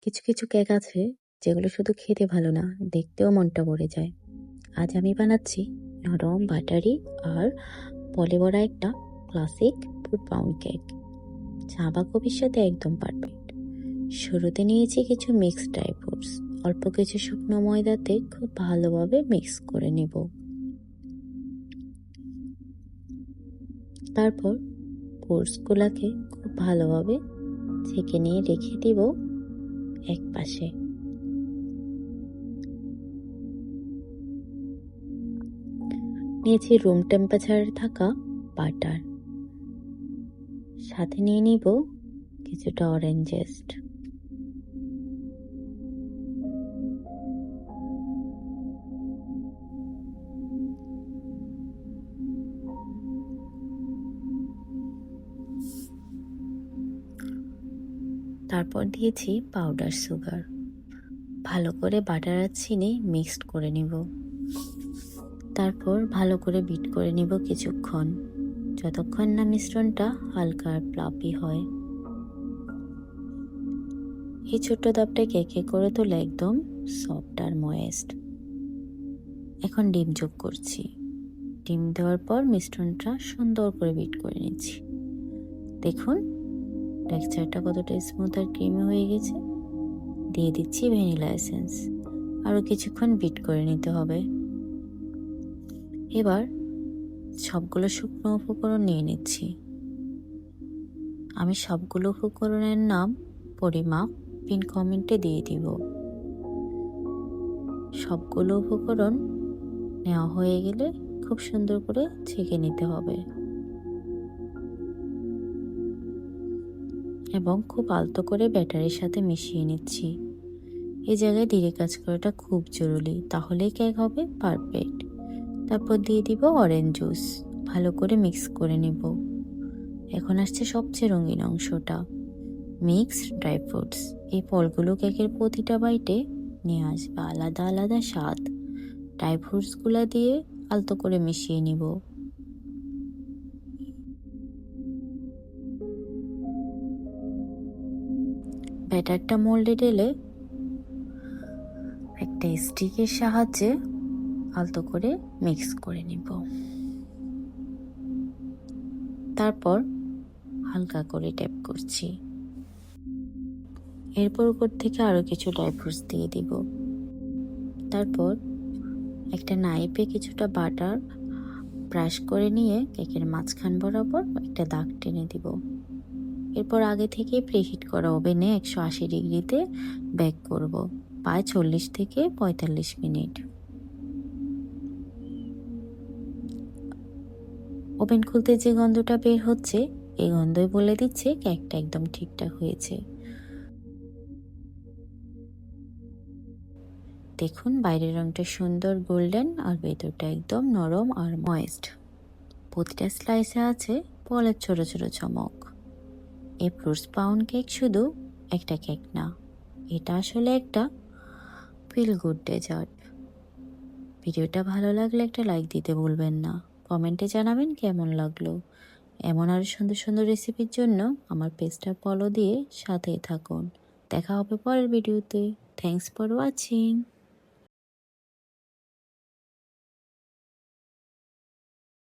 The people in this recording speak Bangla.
কিছু কিছু কেক আছে যেগুলো শুধু খেতে ভালো না, দেখতেও মনটা ভরে যায়। আজ আমি বানাচ্ছি নরম বাটারি আর পলে ভরা একটা ক্লাসিক ফুড পাউন্ড কেক। চা বা কফির সাথে একদম পারফেক্ট। শুরুতে নিয়েছি কিছু মিক্সড ড্রাই ফ্রুটস, অল্প কিছু শুকনো ময়দাতে খুব ভালোভাবে মিক্স করে নেব। তারপর ফ্রুটসগুলোকে খুব ভালোভাবে ছেঁকে নিয়ে রেখে দিব এক পাশে। নিয়েছি রুম টেম্পারেচারে থাকা বাটার, সাথে নিয়ে নিব কিছুটা অরেঞ্জ জেস্ট। তারপর দিয়েছি পাউডার সুগার। ভালো করে বাটার আর চিনি মিক্সড করে নিব। তারপর ভালো করে বিট করে নিব কিছুক্ষণ, যতক্ষণ না মিশ্রণটা হালকা আর প্লাপি হয়। এই ছোট্ট ধাপটা কেকে করে তোলে একদম সফট আর ময়েস্ট। এখন ডিম যোগ করছি। ডিম দেওয়ার পর মিশ্রণটা সুন্দর করে বিট করে নিচ্ছি। দেখুন টেক্সচারটা কতটা স্মুথ আর ক্রিমি হয়ে গেছে। দিয়ে দিচ্ছি ভ্যানিলা এসেন্স। আরও কিছুক্ষণ বিট করে নিতে হবে। এবার সবগুলো শুকনো উপকরণ নিয়ে নিচ্ছি। আমি সবগুলো উপকরণের নাম পরিমাপ পিন কমেন্টে দিয়ে দিব। সবগুলো উপকরণ নেওয়া হয়ে গেলে খুব সুন্দর করে ছেঁকে নিতে হবে এবং খুব আলতো করে ব্যাটারের সাথে মিশিয়ে নিচ্ছি। এই জায়গায় ধীরে কাজ করাটা খুব জরুরি, তাহলেই কেক হবে পারফেক্ট। তারপর দিয়ে দিব অরেঞ্জ জুস, ভালো করে মিক্স করে নেব। এখন আসছে সবচেয়ে রঙিন অংশটা, মিক্সড ড্রাই ফ্রুটস। এই ফলগুলো কেকের প্রতিটা বাইটে নিয়ে আসবে আলাদা আলাদা স্বাদ। ড্রাই ফ্রুটসগুলো দিয়ে আলতো করে মিশিয়ে নিব। ব্যাটারটা মোল্ডে ঢেলে একটা স্টিকের সাহায্যে আলতো করে মিক্স করে নিব। তারপর হালকা করে ট্যাপ করছি। এরপর উপর থেকে আরও কিছু ড্রাই ফ্রুটস দিয়ে দিব। তারপর একটা নাইফে কিছুটা বাটার ব্রাশ করে নিয়ে কেকের মাঝখান বরাবর একটা দাগ টেনে দিব। এরপর আগে থেকে প্রিহিট করা ওভেনে 180 ডিগ্রিতে বেক করব প্রায় 40 থেকে 45 মিনিট। ওভেন খুলতে যে গন্ধটা বের হচ্ছে, এই গন্ধই বলে দিচ্ছে কেকটা একদম ঠিকঠাক হয়েছে। দেখুন বাইরের রংটা সুন্দর গোল্ডেন আর ভেতরটা একদম নরম আর ময়েস্ট। প্রতিটা স্লাইসে আছে ফলের ছোট ছোট চমক। এই ফ্রুটস পাউন্ড কেক শুধু একটা কেক না, এটা আসলে একটা ফিল গুড ডেজার্ট। ভিডিওটা ভালো লাগলে একটা লাইক দিতে ভুলবেন না। কমেন্টে জানাবেন কেমন লাগলো। এমন আরও সুন্দর সুন্দর রেসিপির জন্য আমার পেজটা ফলো দিয়ে সাথেই থাকুন। দেখা হবে পরের ভিডিওতে। Thanks for watching.